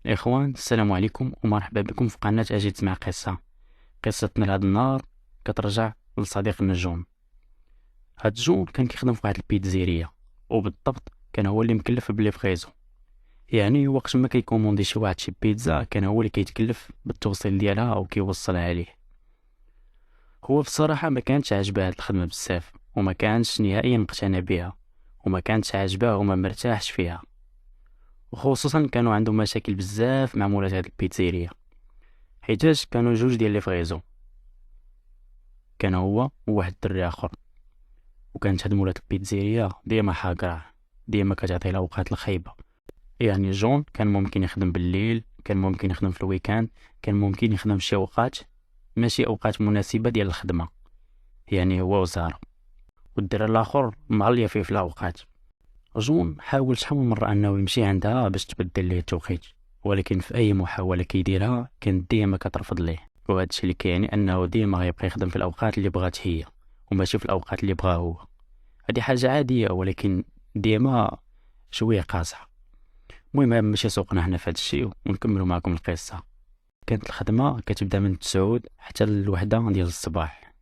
الإخوان، السلام عليكم ومرحبا بكم في قناة أجي تسمع قصتنا لهاد النهار كترجع لصديق النجوم. هاد جون كان كيخدم في واحد البيتزيريا، وبالضبط كان هو اللي مكلف بلي فغيزو. يعني وقت ما كيكوموندي شي واحد شي بيتزا كان هو اللي كيتكلف بالتوصيل ديالها او كيوصلها عليه. هو بصراحة ما كانتش عاجباه هاد الخدمة بزاف، وما كانش نهائيا مقتنع بها، وما كانتش عاجباه وما مرتاحش فيها، وخصوصا كانوا عنده مشاكل بزاف مع مولات هاد البيتزيريا، حيتاش كانوا جوج ديال لي فغيزو. كان هو وواحد الدري اخر، وكانت هاد مولات البيتزيريا ديما حاقراه، ديما كتعطيه الاوقات الخايبه. يعني جون كان ممكن يخدم بالليل، كان ممكن يخدم في الويكاند، كان ممكن يخدم في شي اوقات ماشي اوقات مناسبه ديال الخدمه. يعني هو وزارة، والدري الاخر مغليه فيه في الاوقات. جون حاول شحال من مره انه يمشي عندها باش تبدل ليه التوقيت، ولكن في اي محاوله كيديرها كانت ديما كترفض ليه. وهذا الشيء اللي كيعني انه ديما غيبقى يخدم في الاوقات اللي بغات هي وماشي في الاوقات اللي بغا هو. هذه حاجه عاديه ولكن ديما شويه قاصحه. المهم ماشي سوقنا هنا في هذا الشيء ونكملوا معكم القصه. كانت الخدمه كتبدا من 9 حتى الوحده ديال الصباح.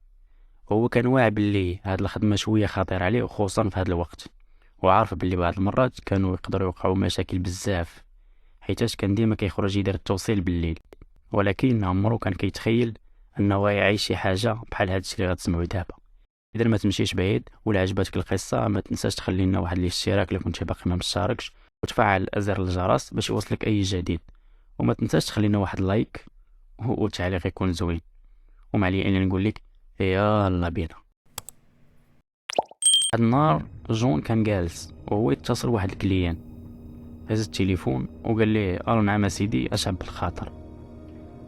هو كان واعي باللي هاد الخدمه شويه خطيره عليه، وخصوصا في هذا الوقت، وعارف باللي بعض المرات كانوا يقدروا يوقعوا مشاكل بزاف، حيتاش كان ديما كيخرج يدير التوصيل بالليل. ولكن عمرو كان كيتخيل انه غيعيش شي حاجه بحال هادشي اللي غتسمعوا دابا. اذا ما تمشيش بعيد ولا عجبتك القصه ما تنساش تخلي لنا واحد الاشتراك الا كنت باقي ما مشتركش، وتفعل زر الجرس باش يوصلك اي جديد، وما تنساش تخلي لنا واحد لايك وتعليق يكون زوين. وما عليا اني نقول لك يلا بينا. هاد النهار جون كان جالس وهو يتصل واحد الكليان. هز التليفون وقال ليه الو نعم سيدي، اشعب بالخاطر.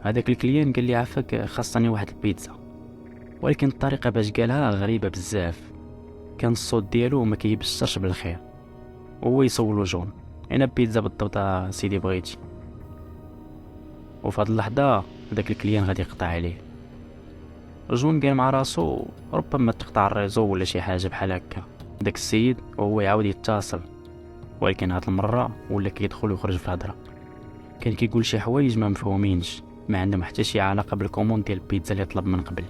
هذاك الكليان قال لي عافاك خاصني واحد البيتزا، ولكن الطريقه باش قالها غريبه بزاف. كان الصوت ديالو ما كيبشرش بالخير، وهو يسولو جون انا بيتزا بالضبط سيدي بغيتي. وفي هاد اللحظه هذاك الكليان غادي يقطع عليه. جون قال مع راسو ربما تقطع الريزو ولا شي حاجه بحال هكا. داك السيد وهو يعاود يتصل، ولكن هاد المره ولا كيدخل ويخرج في الهضره. كان كيقول شي حوايج ما مفهومينش، ما عندهم حتى شي علاقه بالكوموند ديال البيتزا اللي طلب من قبل.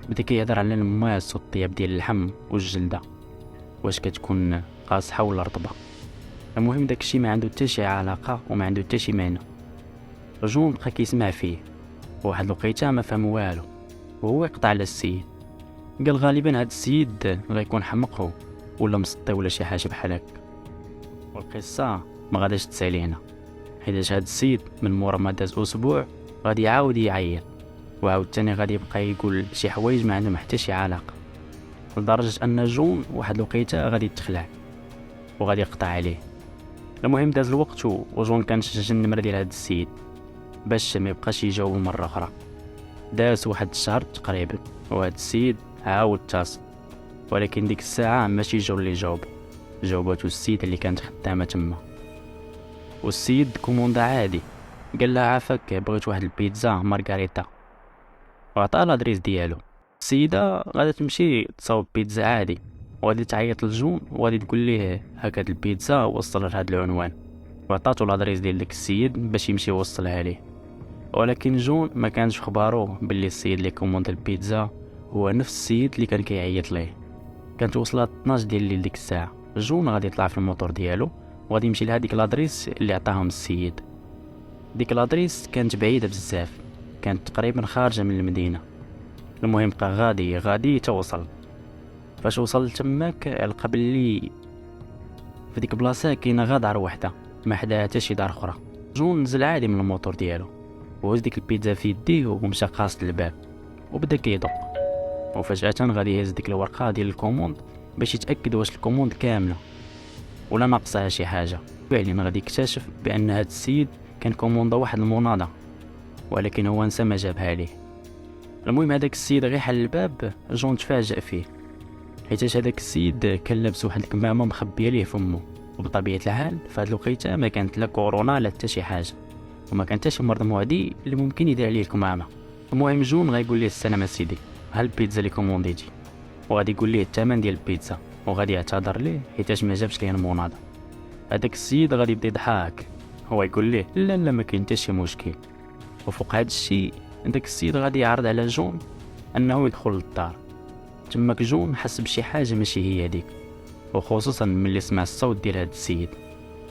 بدا كيهضر على الماس والطياب ديال اللحم والجلده، واش كتكون قاصحه ولا رطبه. المهم داكشي ما عنده حتى شي علاقه وما عنده حتى شي معنى. جون بقى كيسمع فيه، وواحد الوقيته ما فهم والو، وهو يقطع على السيد. قال غالبا هاد السيد غيكون حمق هو ولا مسطي ولا شي حاجه بحال هكا. والقصه ما غاداش تسالي هنا، حيت هاد السيد من مورا ما داز اسبوع غادي يعاود يعيط، وعاود تاني غادي يبقى يقول شي حوايج ما عندهم حتى شي علاقه، لدرجه ان جون واحد الوقيته غادي يتخلع وغادي يقطع عليه. المهم داز الوقت وجون كان شجن النمره ديال هاد السيد باش ما يبقاش يجاوب مره اخرى. داز واحد الشهر تقريبا وهاد السيد عاود اتصل، ولكن ديك الساعه ماشي جو اللي جاوباتو السيد اللي كانت خدامه تما. والسيد كوموندا عادي، قال لها عافاك بغيت واحد البيتزا مارغريتا، وعطاها الادريس ديالو. السيده غادا تمشي تصاوب بيتزا عادي، وغادي تعيط لجون وغادي تقول ليه هاك هاد البيتزا وصل لهاد العنوان، وعطاتو الادريس ديال داك السيد باش يمشي يوصلها ليه. ولكن جون ما كانش خبارو باللي السيد اللي كوموند البيتزا هو نفس السيد اللي كان كيعيط ليه. كانت وصلت 12 ديال الليل ديك الساعه. جون غادي يطلع في الموتور ديالو وغادي يمشي لهاديك لادريس اللي عطاهم السيد. ديك لادريس كانت بعيده بزاف، كانت تقريبا خارجه من المدينه. المهم بقى غادي توصل. فاش وصل تماك لقى بلي في ديك بلاصه كاينه غا دار وحده ما حداها حتى شي دار اخرى. جون نزل عادي من الموتور ديالو وهز ديك البيتزا في يديه ومشى قاصد الباب وبدا كيدق. وفجاه غادي يهز ديك الورقه ديال الكوموند باش يتاكد واش الكوموند كامله ولا ناقصها شي حاجه. فعلا غادي يكتشف بان هاد السيد كان كوموندا واحد المناضه، ولكن هو نسى ما جابها ليه. المهم هذاك السيد غير حل الباب جون تفاجأ فيه، حيت هذاك السيد كان لابس واحد الكمامه مخبيه ليه فمه، وبطبيعه الحال في هذه الوقيته ما كانت لا كورونا لا حتى شي حاجه، وما كان حتى شي مرض معدي اللي ممكن يدير عليه الكمامه. المهم جون غايقول ليه السلام السيدي، ها البيتزا اللي كومونديتي، وغادي يقول ليه الثمن ديال البيتزا، وغادي يعتذر ليه حيت ما جابش ليه المناضه. هذاك السيد غادي يبدا يضحك هو يقول ليه لا لا ما كاين حتى شي مشكل. وفوق هذا الشيء داك السيد غادي يعرض على جون انه يدخل للدار. تماك جون حس بشي حاجه ماشي هي هذيك، وخصوصا ملي سمع الصوت ديال هذا السيد،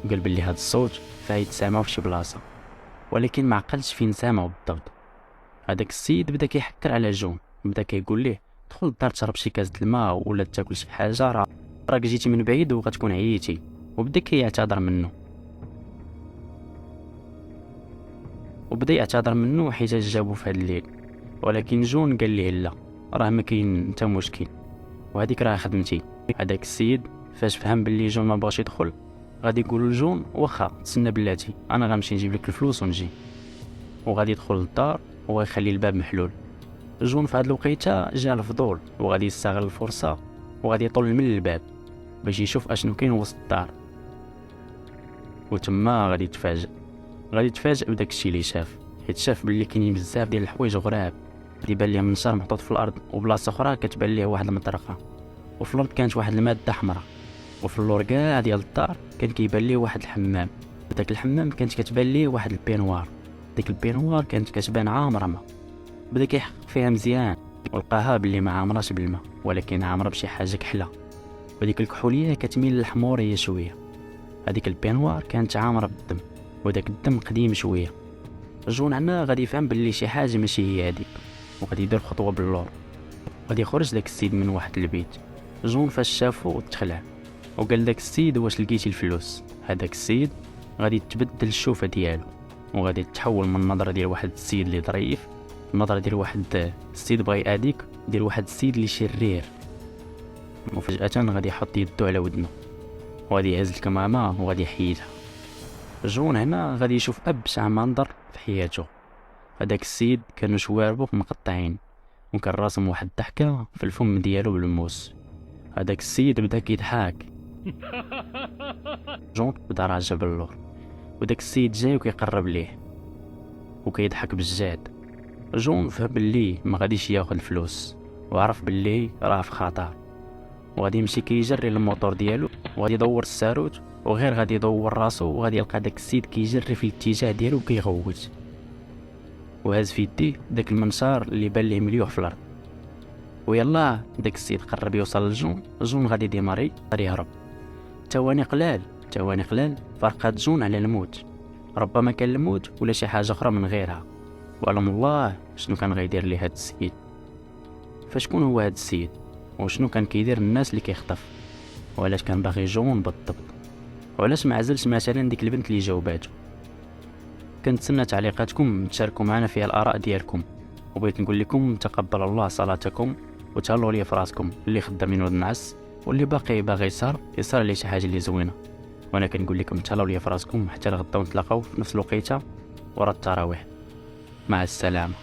قال بلي هذا الصوت فايتسامعو في شي بلاصه، ولكن ما عقلش فين سامعو بالضبط. هذاك السيد بدا كيحكر على جون، بدا كيقول ليه دخل للدار تشرب شي كاس الماء ولا تاكل شي حاجه، راك جيتي من بعيد وغتكون عييتي. وبدا كيعتذر منه حيت جابو في هذا الليل. ولكن جون قال ليه لا، راه ما كاين حتى مشكل وهذيك راه خدمتي. هذاك السيد فاش فهم باللي جون ما بغاش يدخل غادي يقول لجون واخا تسنى بلاتي انا غنمشي نجيب لك الفلوس ونجي، وغادي يدخل للدار ويخلي الباب محلول. جون في هاد الوقيته جا الفضول وغادي يستغل الفرصه وغادي يطل من الباب باش يشوف اشنو كاين وسط الدار. وتما غادي يتفاجئ بداك الشيء اللي شاف، حيت شاف باللي كاينين بزاف ديال الحوايج غراب اللي بان ليه منشار محطوط في الارض، وبلاصه اخرى كتبان ليه واحد المطرقه، وفي الارض كانت واحد الماده حمراء، وفي اللور كاع ديال الدار كان كيبان ليه واحد الحمام. داك الحمام كانت كتبان ليه واحد البينوار، ديك البينوار كانت كتبان عامره ما. بدا كيحقق فيها مزيان ولقاها باللي ما عامراش بالماء ولكن عامره بشي حاجه كحله، وديك الكحوليه كتميل للحموريه شويه. هذيك البينوار كانت عامره بالدم وداك الدم قديم شويه. جون هنا غادي يفهم باللي شي حاجه ماشي هي هذيك، وغادي يدير خطوه باللور. غادي يخرج داك السيد من واحد البيت. جون فاش شافو تخلع وقال داك السيد واش لقيتي الفلوس. هذاك السيد غادي تبدل الشوفه ديالو وغادي تحول من النظره ديال واحد السيد اللي ظريف النظره ديال واحد السيد بغى يأذيك، ديال واحد السيد اللي شرير. وفجاه غادي يحط يدو على ودنه وغادي يهز الكمامه وغادي يحيدها. جون هنا غادي يشوف ابشع منظر في حياته. هذاك السيد كانوا شواربو مقطعين وكان راسم واحد الضحكه في الفم ديالو بالموس. هذاك السيد بدا كيضحك. جون بدا راجع باللور وداك السيد جاي وكيقرب ليه وكيضحك بالجاد. جون فهم باللي ما غاديش ياخذ الفلوس وعرف باللي راه في خطر، وغادي يمشي كيجري الموتور ديالو وغادي يدور الساروت وغير غادي يدور راسو وغادي يلقى داك السيد كيجري في الاتجاه ديالو وكيغوت وهاز في يديه داك المنشار اللي بان ليه مليوح في الارض. ويلا داك السيد قرب يوصل لجون. جون غادي ديماري غادي يهرب. ثواني قلال فرقات جون على الموت. ربما كان الموت ولا شي حاجه اخرى من غيرها، وعلم الله شنو كان غيدير ليه هاد السيد. فشكون هو هاد السيد وشنو كان كيدير الناس اللي كيخطف، وعلاش كان باغي جون بالضبط، وعلاش ما عزلش مثلا ديك البنت اللي جاوباتو. كنتسنى تعليقاتكم تشاركوا معنا فيها الاراء ديالكم، وبغيت نقول لكم تقبل الله صلاتكم وتهلاو لي في راسكم اللي خدامين ونعس واللي باغي يصير لي شي حاجه اللي زوينه. وانا كنقول لكم تهلاو لي في راسكم حتى لغدا نتلاقاو في نفس الوقيته ورا التراويح. مع السلامه.